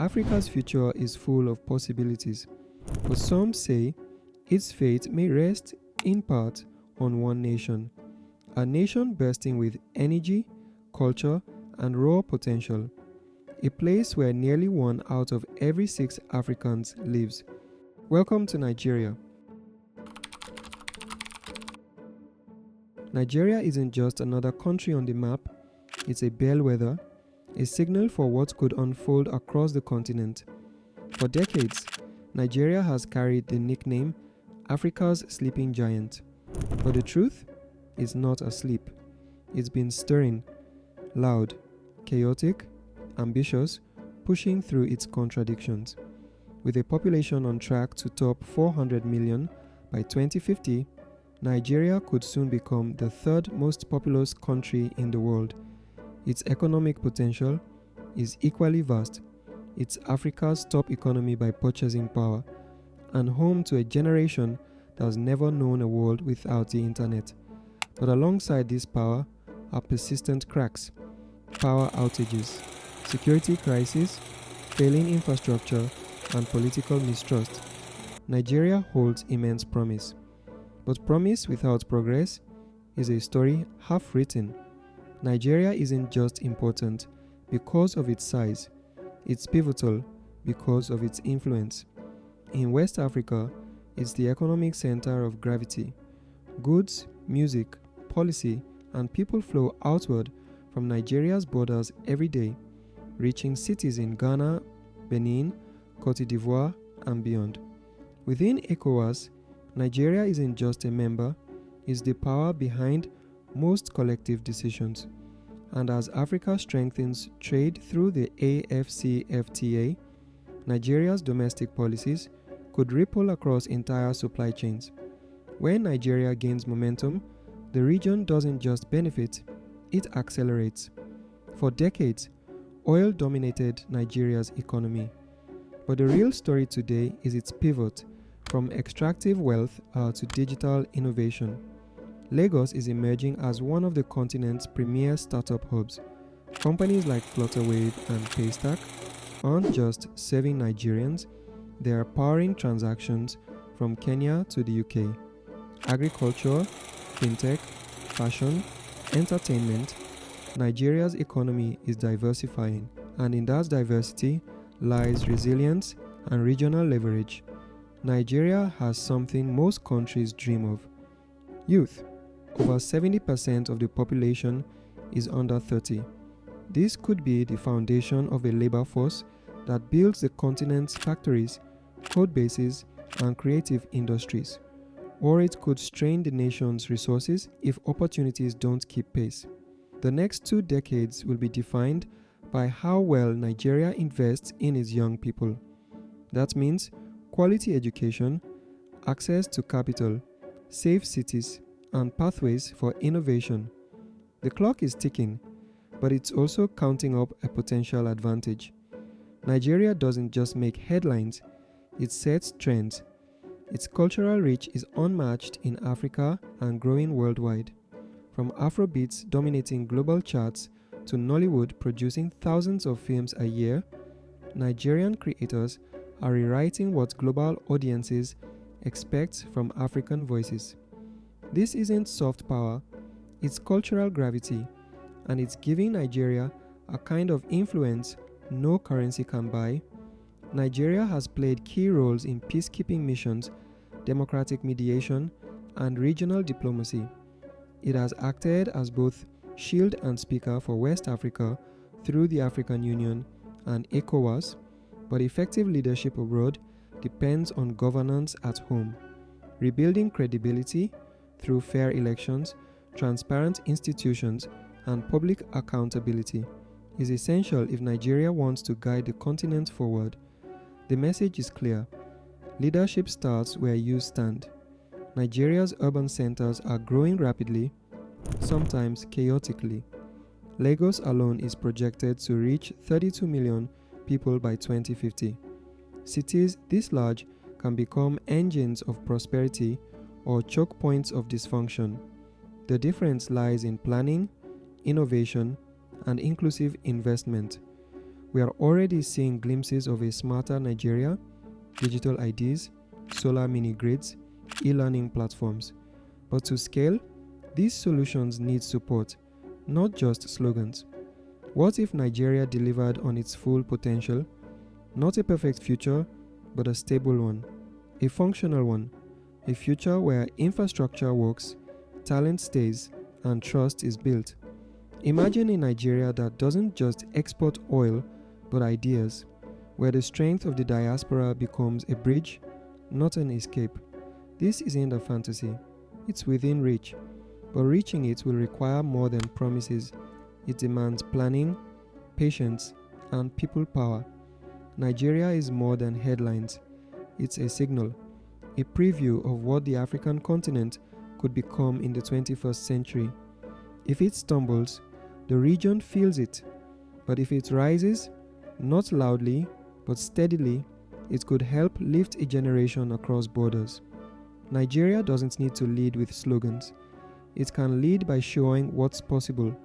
Africa's future is full of possibilities, but some say its fate may rest in part on one nation, a nation bursting with energy, culture, and raw potential, a place where nearly 1 out of every 6 Africans lives. Welcome to Nigeria. Nigeria isn't just another country on the map, it's a bellwether, a signal for what could unfold across the continent. For decades, Nigeria has carried the nickname Africa's sleeping giant. But the truth is not asleep. It's been stirring, loud, chaotic, ambitious, pushing through its contradictions. With a population on track to top 400 million by 2050, Nigeria could soon become the third most populous country in the world. Its economic potential is equally vast. It's Africa's top economy by purchasing power, and home to a generation that has never known a world without the internet. But alongside this power are persistent cracks, power outages, security crises, failing infrastructure, and political mistrust. Nigeria holds immense promise. But promise without progress is a story half written. Nigeria isn't just important because of its size, it's pivotal because of its influence. In West Africa, it's the economic center of gravity. Goods, music, policy, and people flow outward from Nigeria's borders every day, reaching cities in Ghana, Benin, Côte d'Ivoire, and beyond. Within ECOWAS, Nigeria isn't just a member, it's the power behind most collective decisions. And as Africa strengthens trade through the AFCFTA, Nigeria's domestic policies could ripple across entire supply chains. When Nigeria gains momentum, the region doesn't just benefit, it accelerates. For decades, oil dominated Nigeria's economy. But the real story today is its pivot from extractive wealth to digital innovation. Lagos is emerging as one of the continent's premier startup hubs. Companies like Flutterwave and Paystack aren't just serving Nigerians, they are powering transactions from Kenya to the UK. Agriculture, fintech, fashion, entertainment, Nigeria's economy is diversifying, and in that diversity lies resilience and regional leverage. Nigeria has something most countries dream of: youth. Over 70% of the population is under 30. This could be the foundation of a labor force that builds the continent's factories, code bases, and creative industries. Or it could strain the nation's resources if opportunities don't keep pace. The next 2 decades will be defined by how well Nigeria invests in its young people. That means quality education, access to capital, safe cities, and pathways for innovation. The clock is ticking, but it's also counting up a potential advantage. Nigeria doesn't just make headlines, it sets trends. Its cultural reach is unmatched in Africa and growing worldwide. From Afrobeats dominating global charts to Nollywood producing thousands of films a year, Nigerian creators are rewriting what global audiences expect from African voices. This isn't soft power, it's cultural gravity, and it's giving Nigeria a kind of influence no currency can buy. Nigeria has played key roles in peacekeeping missions, democratic mediation, and regional diplomacy. It has acted as both shield and speaker for West Africa through the African Union and ECOWAS, but effective leadership abroad depends on governance at home. Rebuilding credibility through fair elections, transparent institutions, and public accountability is essential if Nigeria wants to guide the continent forward. The message is clear. Leadership starts where you stand. Nigeria's urban centers are growing rapidly, sometimes chaotically. Lagos alone is projected to reach 32 million people by 2050. Cities this large can become engines of prosperity or choke points of dysfunction. The difference lies in planning, innovation, and inclusive investment. We are already seeing glimpses of a smarter Nigeria, digital IDs, solar mini grids, e-learning platforms. But to scale, these solutions need support, not just slogans. What if Nigeria delivered on its full potential? Not a perfect future, but a stable one, a functional one, a future where infrastructure works, talent stays, and trust is built. Imagine a Nigeria that doesn't just export oil, but ideas, where the strength of the diaspora becomes a bridge, not an escape. This isn't a fantasy, it's within reach, but reaching it will require more than promises. It demands planning, patience, and people power. Nigeria is more than headlines. It's a signal, a preview of what the African continent could become in the 21st century. If it stumbles, the region feels it. But if it rises, not loudly, but steadily, it could help lift a generation across borders. Nigeria doesn't need to lead with slogans. It can lead by showing what's possible.